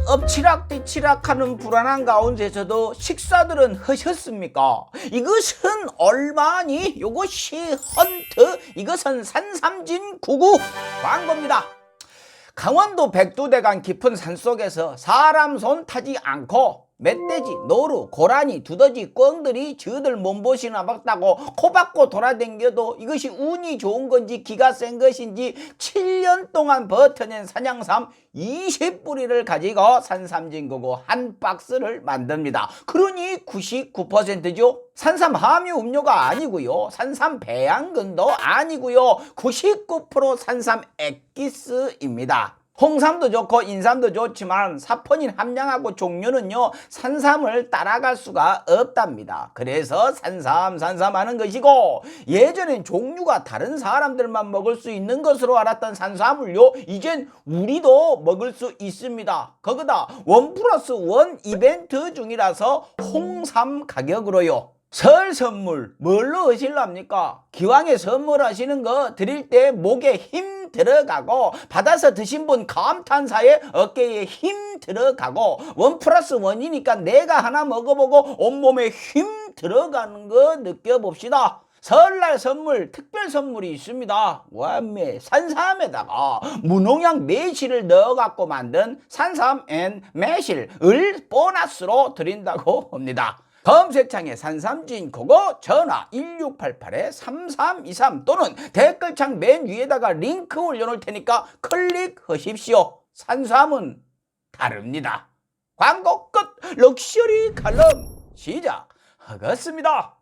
엎치락뒤치락하는 불안한 가운데서도 식사들은 하셨습니까? 이것은 얼마니? 이것이 헌트, 이것은 산삼진 99 광고입니다. 강원도 백두대간 깊은 산속에서 사람 손 타지 않고 멧돼지, 노루, 고라니, 두더지, 꿩들이 저들 몸보신을 막다고 코박고 돌아댕겨도 이것이 운이 좋은 건지 기가 센 것인지 7년 동안 버텨낸 산양삼 20뿌리를 가지고 산삼진구구 한 박스를 만듭니다. 그러니 99%죠. 산삼 함유 음료가 아니고요. 산삼 배양근도 아니고요. 99% 산삼 액기스입니다. 홍삼도 좋고 인삼도 좋지만 사포닌 함량하고 종류는요 산삼을 따라갈 수가 없답니다. 그래서 산삼 하는 것이고, 예전엔 종류가 다른 사람들만 먹을 수 있는 것으로 알았던 산삼을요 이젠 우리도 먹을 수 있습니다. 거기다 1+1 이벤트 중이라서 홍삼 가격으로요. 설 선물 뭘로 하실랍니까? 기왕에 선물하시는 거 드릴 때 목에 힘 들어가고, 받아서 드신 분 감탄사에 어깨에 힘 들어가고, 1+1이니까 내가 하나 먹어보고 온몸에 힘 들어가는 거 느껴봅시다. 설날 선물, 특별 선물이 있습니다. 완매 산삼에다가 무농약 매실을 넣어갖고 만든 산삼 앤 매실을 보너스로 드린다고 합니다. 검색창에 산삼진구구, 전화 1688-3323 또는 댓글창 맨 위에다가 링크 올려놓을 테니까 클릭하십시오. 산삼은 다릅니다. 광고 끝. 럭셔리 칼럼 시작하겠습니다.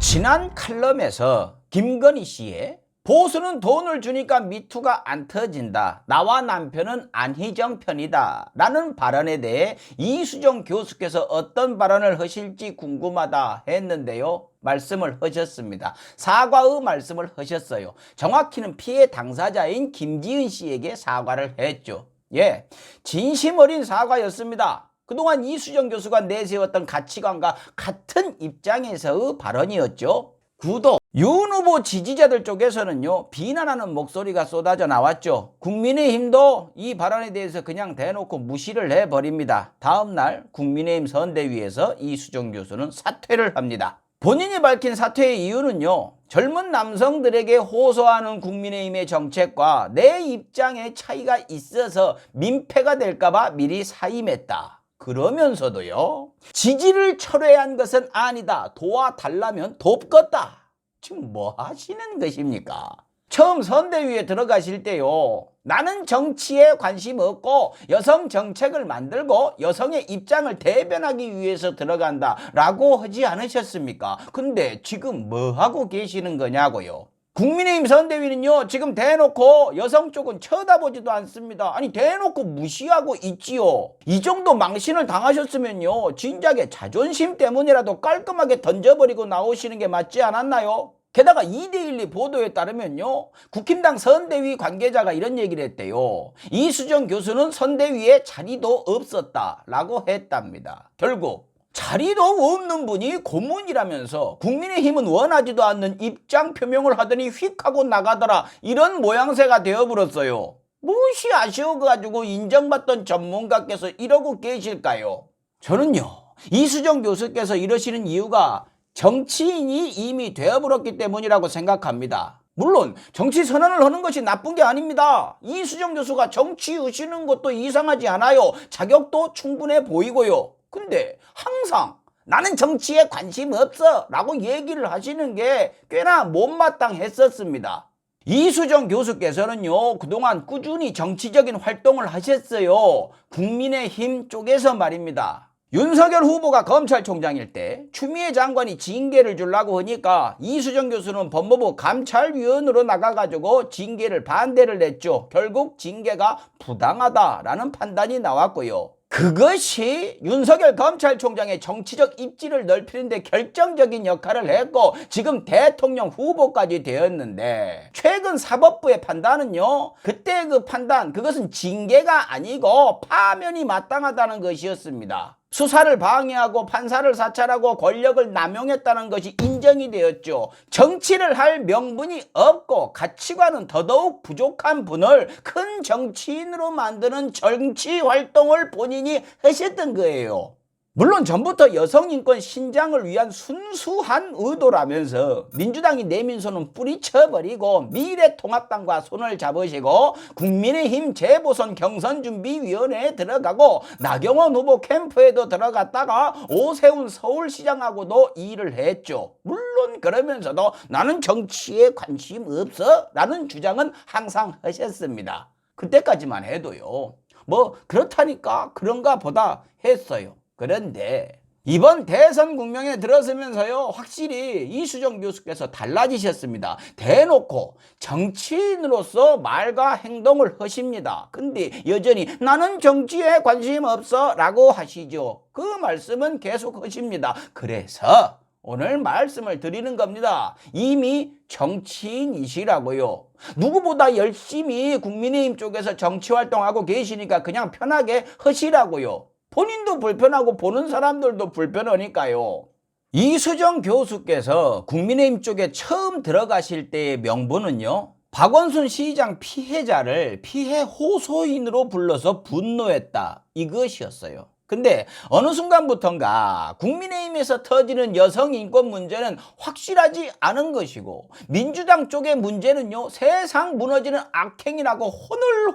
지난 칼럼에서 김건희 씨의 보수는 돈을 주니까 미투가 안 터진다, 나와 남편은 안희정 편이다 라는 발언에 대해 이수정 교수께서 어떤 발언을 하실지 궁금하다 했는데요, 말씀을 하셨습니다. 사과의 말씀을 하셨어요. 정확히는 피해 당사자인 김지은 씨에게 사과를 했죠. 예, 진심 어린 사과였습니다. 그동안 이수정 교수가 내세웠던 가치관과 같은 입장에서의 발언이었죠. 구도 윤 후보 지지자들 쪽에서는요 비난하는 목소리가 쏟아져 나왔죠. 국민의힘도 이 발언에 대해서 그냥 대놓고 무시를 해버립니다. 다음날 국민의힘 선대위에서 이수정 교수는 사퇴를 합니다. 본인이 밝힌 사퇴의 이유는요, 젊은 남성들에게 호소하는 국민의힘의 정책과 내 입장의 차이가 있어서 민폐가 될까봐 미리 사임했다. 그러면서도요, 지지를 철회한 것은 아니다, 도와달라면 돕겠다. 지금 뭐 하시는 것입니까? 처음 선대위에 들어가실 때요, 나는 정치에 관심 없고 여성 정책을 만들고 여성의 입장을 대변하기 위해서 들어간다 라고 하지 않으셨습니까? 근데 지금 뭐 하고 계시는 거냐고요. 국민의힘 선대위는요 지금 대놓고 여성 쪽은 쳐다보지도 않습니다. 아니 대놓고 무시하고 있지요. 이 정도 망신을 당하셨으면요 진작에 자존심 때문이라도 깔끔하게 던져버리고 나오시는 게 맞지 않았나요? 게다가 2대12 보도에 따르면요 국힘당 선대위 관계자가 이런 얘기를 했대요. 이수정 교수는 선대위에 자리도 없었다라고 했답니다. 결국 자리도 없는 분이 고문이라면서 국민의힘은 원하지도 않는 입장 표명을 하더니 휙 하고 나가더라, 이런 모양새가 되어버렸어요. 무엇이 아쉬워가지고 인정받던 전문가께서 이러고 계실까요? 저는요 이수정 교수께서 이러시는 이유가 정치인이 이미 되어버렸기 때문이라고 생각합니다. 물론 정치 선언을 하는 것이 나쁜 게 아닙니다. 이수정 교수가 정치 으시는 것도 이상하지 않아요. 자격도 충분해 보이고요. 근데 항상 나는 정치에 관심 없어 라고 얘기를 하시는 게 꽤나 못마땅했었습니다. 이수정 교수께서는요 그동안 꾸준히 정치적인 활동을 하셨어요. 국민의힘 쪽에서 말입니다. 윤석열 후보가 검찰총장일 때 추미애 장관이 징계를 주려고 하니까 이수정 교수는 법무부 감찰위원으로 나가가지고 징계를 반대를 했죠. 결국 징계가 부당하다라는 판단이 나왔고요. 그것이 윤석열 검찰총장의 정치적 입지를 넓히는데 결정적인 역할을 했고 지금 대통령 후보까지 되었는데, 최근 사법부의 판단은요 그때 그 판단, 그것은 징계가 아니고 파면이 마땅하다는 것이었습니다. 수사를 방해하고 판사를 사찰하고 권력을 남용했다는 것이 인정이 되었죠. 정치를 할 명분이 없고 가치관은 더더욱 부족한 분을 큰 정치인으로 만드는 정치 활동을 본인이 하셨던 거예요. 물론 전부터 여성인권 신장을 위한 순수한 의도라면서 민주당이 내민 손은 뿌리쳐버리고 미래통합당과 손을 잡으시고 국민의힘 재보선 경선준비위원회에 들어가고 나경원 후보 캠프에도 들어갔다가 오세훈 서울시장하고도 일을 했죠. 물론 그러면서도 나는 정치에 관심 없어 라는 주장은 항상 하셨습니다. 그때까지만 해도요. 뭐 그렇다니까 그런가 보다 했어요. 그런데 이번 대선 국면에 들어서면서요 확실히 이수정 교수께서 달라지셨습니다. 대놓고 정치인으로서 말과 행동을 하십니다. 근데 여전히 나는 정치에 관심 없어 라고 하시죠. 그 말씀은 계속 하십니다. 그래서 오늘 말씀을 드리는 겁니다. 이미 정치인이시라고요. 누구보다 열심히 국민의힘 쪽에서 정치활동하고 계시니까 그냥 편하게 하시라고요. 본인도 불편하고 보는 사람들도 불편하니까요. 이수정 교수께서 국민의힘 쪽에 처음 들어가실 때의 명분은요. 박원순 시장 피해자를 피해 호소인으로 불러서 분노했다. 이것이었어요. 근데 어느 순간부턴가 국민의힘에서 터지는 여성 인권 문제는 확실하지 않은 것이고 민주당 쪽의 문제는요 세상 무너지는 악행이라고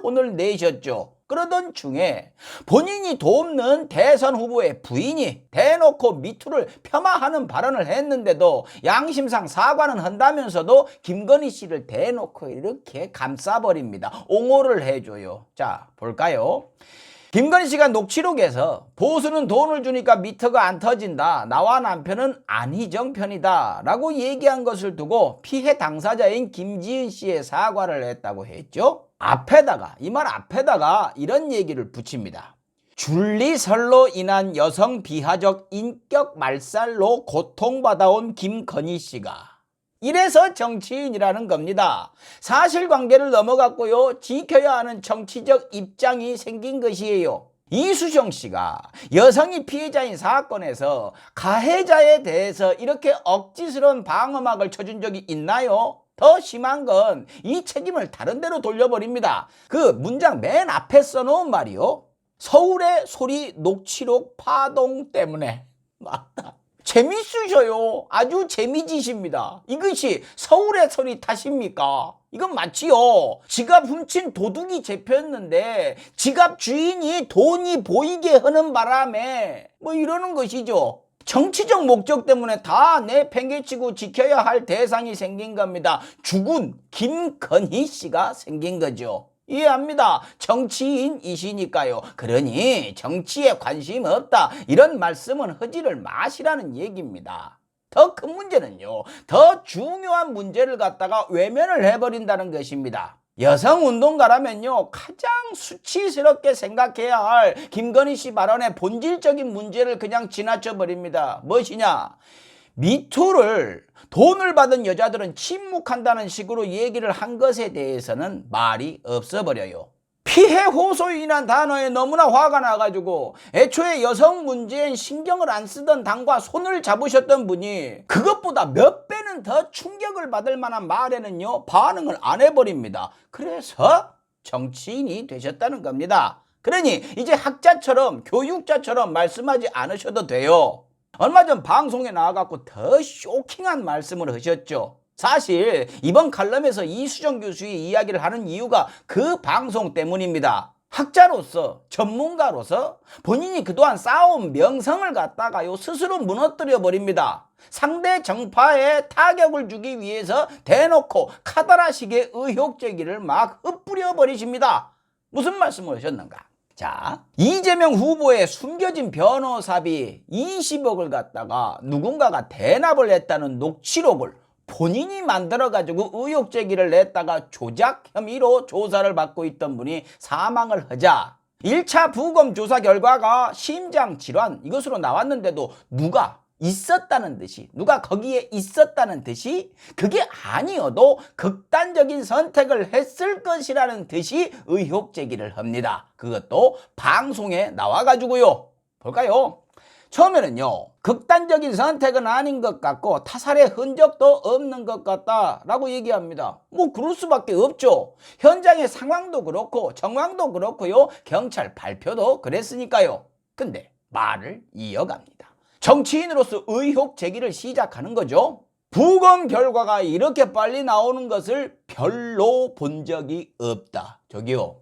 혼을 내셨죠. 그러던 중에 본인이 돕는 대선 후보의 부인이 대놓고 미투를 폄하하는 발언을 했는데도 양심상 사과는 한다면서도 김건희 씨를 대놓고 이렇게 감싸버립니다. 옹호를 해줘요. 자, 볼까요? 김건희 씨가 녹취록에서 보수는 돈을 주니까 미터가 안 터진다. 나와 남편은 안희정 편이다. 라고 얘기한 것을 두고 피해 당사자인 김지은 씨의 사과를 했다고 했죠. 이 말 앞에다가 이런 얘기를 붙입니다. 줄리설로 인한 여성 비하적 인격 말살로 고통받아온 김건희 씨가 이래서 정치인이라는 겁니다. 사실관계를 넘어갔고요. 지켜야 하는 정치적 입장이 생긴 것이에요. 이수정 씨가 여성이 피해자인 사건에서 가해자에 대해서 이렇게 억지스러운 방어막을 쳐준 적이 있나요? 더 심한 건 이 책임을 다른 데로 돌려버립니다. 그 문장 맨 앞에 써놓은 말이요. 서울의 소리 녹취록 파동 때문에. 맞다. 재밌으셔요. 아주 재미지십니다. 이것이 서울의 소리 탓입니까? 이건 마치요. 지갑 훔친 도둑이 잡혔는데 지갑 주인이 돈이 보이게 하는 바람에 뭐 이러는 것이죠. 정치적 목적 때문에 다 내팽개치고 지켜야 할 대상이 생긴 겁니다. 죽은 김건희 씨가 생긴 거죠. 이해합니다. 정치인이시니까요. 그러니 정치에 관심 없다 이런 말씀은 하지를 마시라는 얘기입니다. 더 큰 문제는요. 더 중요한 문제를 갖다가 외면을 해버린다는 것입니다. 여성운동가라면요 가장 수치스럽게 생각해야 할 김건희 씨 발언의 본질적인 문제를 그냥 지나쳐 버립니다. 무엇이냐? 미투를 돈을 받은 여자들은 침묵한다는 식으로 얘기를 한 것에 대해서는 말이 없어버려요. 피해 호소인이란 단어에 너무나 화가 나가지고 애초에 여성 문제엔 신경을 안 쓰던 당과 손을 잡으셨던 분이 그것보다 몇 배는 더 충격을 받을 만한 말에는요 반응을 안 해버립니다. 그래서 정치인이 되셨다는 겁니다. 그러니 이제 학자처럼 교육자처럼 말씀하지 않으셔도 돼요. 얼마 전 방송에 나와갖고 더 쇼킹한 말씀을 하셨죠. 사실 이번 칼럼에서 이수정 교수의 이야기를 하는 이유가 그 방송 때문입니다. 학자로서 전문가로서 본인이 그동안 쌓아온 명성을 갖다가요 스스로 무너뜨려 버립니다. 상대 정파에 타격을 주기 위해서 대놓고 카더라식의 의혹 제기를 막 흩뿌려 버리십니다. 무슨 말씀을 하셨는가? 자, 이재명 후보의 숨겨진 변호사비 20억을 갖다가 누군가가 대납을 했다는 녹취록을 본인이 만들어가지고 의혹 제기를 냈다가 조작 혐의로 조사를 받고 있던 분이 사망을 하자 1차 부검 조사 결과가 심장질환 이것으로 나왔는데도 누가 있었다는 듯이 누가 거기에 있었다는 듯이 그게 아니어도 극단적인 선택을 했을 것이라는 듯이 의혹 제기를 합니다. 그것도 방송에 나와가지고요. 볼까요? 처음에는요, 극단적인 선택은 아닌 것 같고 타살의 흔적도 없는 것 같다라고 얘기합니다. 뭐 그럴 수밖에 없죠. 현장의 상황도 그렇고 정황도 그렇고요, 경찰 발표도 그랬으니까요. 근데 말을 이어갑니다. 정치인으로서 의혹 제기를 시작하는 거죠. 부검 결과가 이렇게 빨리 나오는 것을 별로 본 적이 없다. 저기요,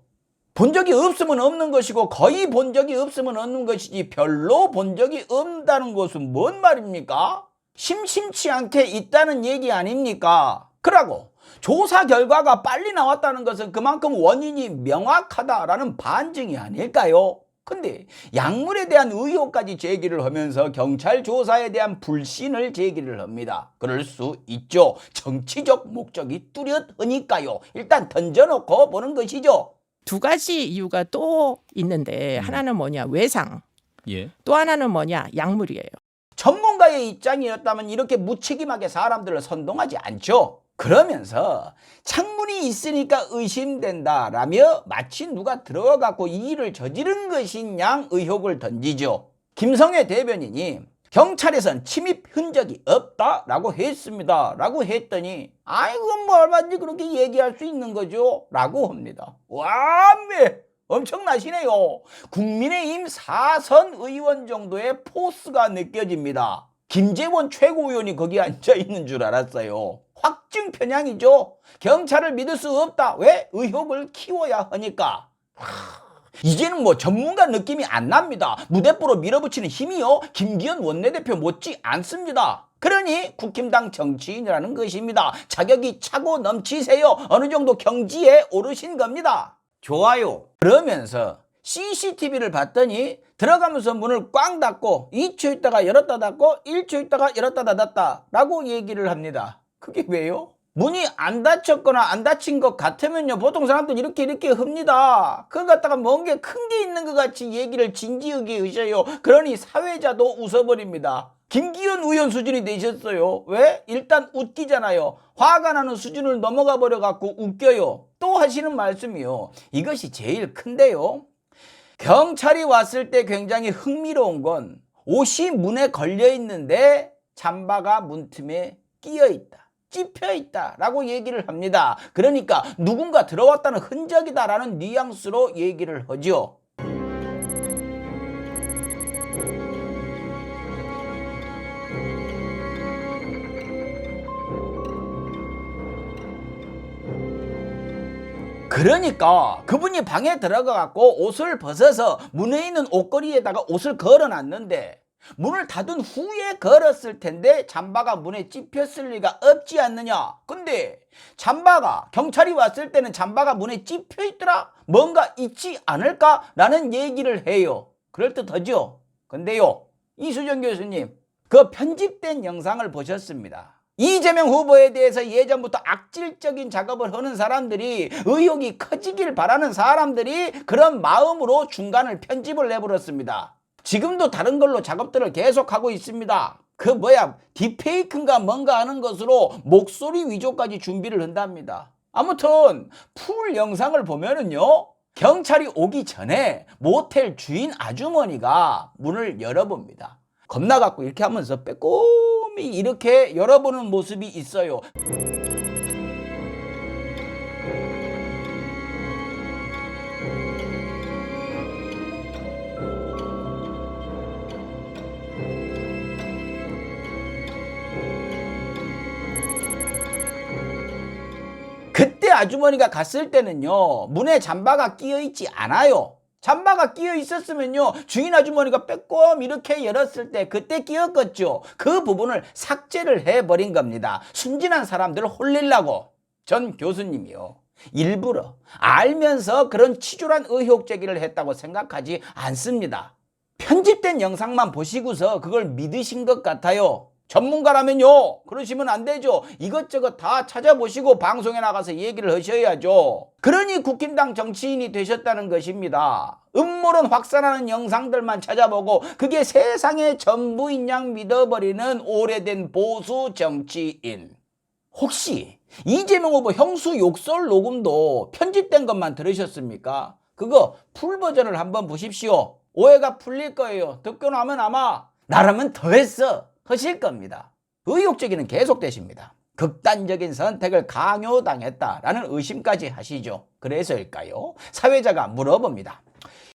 본 적이 없으면 없는 것이고 거의 본 적이 없으면 없는 것이지 별로 본 적이 없다는 것은 뭔 말입니까? 심심치 않게 있다는 얘기 아닙니까? 그러고 조사 결과가 빨리 나왔다는 것은 그만큼 원인이 명확하다라는 반증이 아닐까요? 근데 약물에 대한 의혹까지 제기를 하면서 경찰 조사에 대한 불신을 제기를 합니다. 그럴 수 있죠. 정치적 목적이 뚜렷하니까요. 일단 던져놓고 보는 것이죠. 두 가지 이유가 또 있는데 하나는 뭐냐, 외상. 예. 또 하나는 뭐냐, 약물이에요. 전문가의 입장이었다면 이렇게 무책임하게 사람들을 선동하지 않죠. 그러면서 창문이 있으니까 의심된다라며 마치 누가 들어가고 이 일을 저지른 것인 양 의혹을 던지죠. 김성애 대변인이 경찰에선 침입 흔적이 없다라고 했습니다 라고 했더니 아이고 뭐 얼마든지 그렇게 얘기할 수 있는 거죠 라고 합니다. 와매 엄청나시네요. 국민의힘 4선 의원 정도의 포스가 느껴집니다. 김재원 최고위원이 거기 앉아있는 줄 알았어요. 확증 편향이죠. 경찰을 믿을 수 없다. 왜? 의혹을 키워야 하니까. 이제는 뭐 전문가 느낌이 안 납니다. 무대뽀로 밀어붙이는 힘이요, 김기현 원내대표 못지 않습니다. 그러니 국힘당 정치인이라는 것입니다. 자격이 차고 넘치세요. 어느 정도 경지에 오르신 겁니다. 좋아요. 그러면서 CCTV를 봤더니 들어가면서 문을 꽝 닫고 2초 있다가 열었다 닫고 1초 있다가 열었다 닫았다 라고 얘기를 합니다. 그게 왜요? 문이 안 닫혔거나 안 닫힌 것 같으면요, 보통 사람들은 이렇게 합니다. 그걸 갖다가 뭔 게 큰 게 있는 것 같이 얘기를 진지하게 하셔요. 그러니 사회자도 웃어버립니다. 김기현 의원 수준이 되셨어요. 왜? 일단 웃기잖아요. 화가 나는 수준을 넘어가 버려갖고 웃겨요. 또 하시는 말씀이요, 이것이 제일 큰데요. 경찰이 왔을 때 굉장히 흥미로운 건 옷이 문에 걸려있는데 잠바가 문틈에 끼어있다, 찝혀있다 라고 얘기를 합니다. 그러니까 누군가 들어왔다는 흔적이다 라는 뉘앙스로 얘기를 하죠. 그러니까 그분이 방에 들어가갖고 옷을 벗어서 문에 있는 옷걸이에다가 옷을 걸어놨는데 문을 닫은 후에 걸었을 텐데 잠바가 문에 찝혔을 리가 없지 않느냐. 근데 잠바가, 경찰이 왔을 때는 잠바가 문에 찝혀 있더라, 뭔가 있지 않을까라는 얘기를 해요. 그럴듯하죠. 근데요, 이수정 교수님, 그 편집된 영상을 보셨습니다. 이재명 후보에 대해서 예전부터 악질적인 작업을 하는 사람들이, 의혹이 커지길 바라는 사람들이 그런 마음으로 중간을 편집을 내버렸습니다. 지금도 다른 걸로 작업들을 계속하고 있습니다. 그 뭐야, 딥페이크인가 뭔가 하는 것으로 목소리 위조까지 준비를 한답니다. 아무튼 풀 영상을 보면은요, 경찰이 오기 전에 모텔 주인 아주머니가 문을 열어봅니다. 겁나갖고 이렇게 하면서 빼꼼히 이렇게 열어보는 모습이 있어요. 그때 아주머니가 갔을 때는요, 문에 잠바가 끼어 있지 않아요. 잠바가 끼어 있었으면요, 주인 아주머니가 빼꼼 이렇게 열었을 때 그때 끼었겠죠. 그 부분을 삭제를 해버린 겁니다. 순진한 사람들을 홀리려고. 전 교수님이요, 일부러 알면서 그런 치졸한 의혹 제기를 했다고 생각하지 않습니다. 편집된 영상만 보시고서 그걸 믿으신 것 같아요. 전문가라면요, 그러시면 안 되죠. 이것저것 다 찾아보시고 방송에 나가서 얘기를 하셔야죠. 그러니 국힘당 정치인이 되셨다는 것입니다. 음모론 확산하는 영상들만 찾아보고 그게 세상의 전부인 양 믿어버리는 오래된 보수 정치인. 혹시 이재명 후보 형수 욕설 녹음도 편집된 것만 들으셨습니까? 그거 풀 버전을 한번 보십시오. 오해가 풀릴 거예요. 듣고 나면 아마 나라면 더 했어 하실 겁니다. 의혹제기는 계속되십니다. 극단적인 선택을 강요당했다라는 의심까지 하시죠. 그래서일까요? 사회자가 물어봅니다.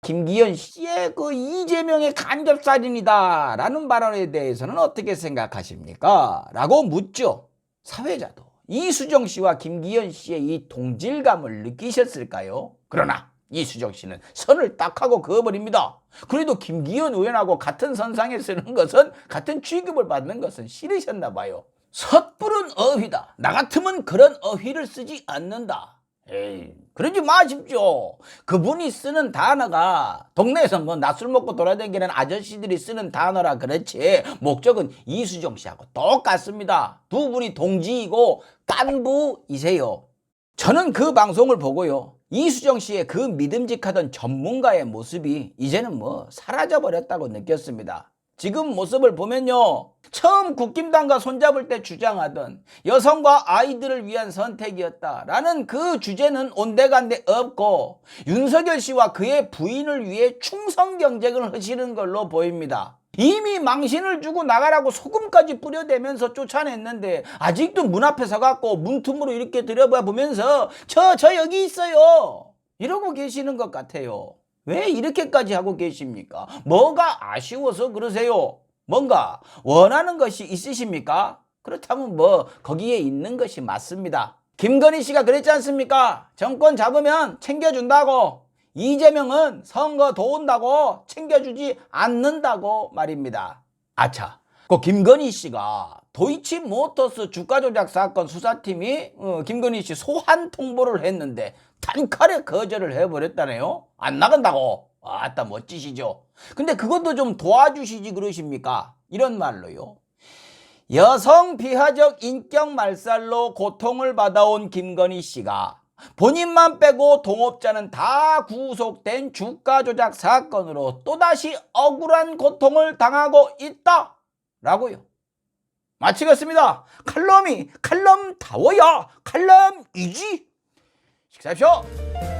김기현 씨의 그 이재명의 간접살인이다 라는 발언에 대해서는 어떻게 생각하십니까? 라고 묻죠. 사회자도 이수정 씨와 김기현 씨의 이 동질감을 느끼셨을까요? 그러나 이수정 씨는 선을 딱 하고 그어버립니다. 그래도 김기현 의원하고 같은 선상에 서는 것은, 같은 취급을 받는 것은 싫으셨나 봐요. 섣부른 어휘다. 나 같으면 그런 어휘를 쓰지 않는다. 에이, 그러지 마십시오. 그분이 쓰는 단어가 동네에서 뭐 낮술 먹고 돌아다니는 아저씨들이 쓰는 단어라 그렇지 목적은 이수정 씨하고 똑같습니다. 두 분이 동지이고 깐부이세요. 저는 그 방송을 보고요, 이수정 씨의 그 믿음직하던 전문가의 모습이 이제는 뭐 사라져버렸다고 느꼈습니다. 지금 모습을 보면요, 처음 국힘당과 손잡을 때 주장하던 여성과 아이들을 위한 선택이었다라는 그 주제는 온데간데 없고 윤석열 씨와 그의 부인을 위해 충성 경쟁을 하시는 걸로 보입니다. 이미 망신을 주고 나가라고 소금까지 뿌려대면서 쫓아냈는데 아직도 문 앞에 서갖고 문틈으로 이렇게 들여다보면서 저 여기 있어요 이러고 계시는 것 같아요. 왜 이렇게까지 하고 계십니까? 뭐가 아쉬워서 그러세요? 뭔가 원하는 것이 있으십니까? 그렇다면 뭐 거기에 있는 것이 맞습니다. 김건희 씨가 그랬지 않습니까? 정권 잡으면 챙겨준다고. 이재명은 선거 도운다고 챙겨주지 않는다고 말입니다. 아차, 그 김건희 씨가 도이치모터스 주가 조작 사건 수사팀이 김건희 씨 소환 통보를 했는데 단칼에 거절을 해버렸다네요. 안 나간다고. 아따 멋지시죠. 근데 그것도 좀 도와주시지 그러십니까? 이런 말로요, 여성 비하적 인격 말살로 고통을 받아온 김건희 씨가 본인만 빼고 동업자는 다 구속된 주가 조작 사건으로 또다시 억울한 고통을 당하고 있다 라고요. 마치겠습니다. 칼럼이 칼럼다워야 칼럼이지. 식사하십시오.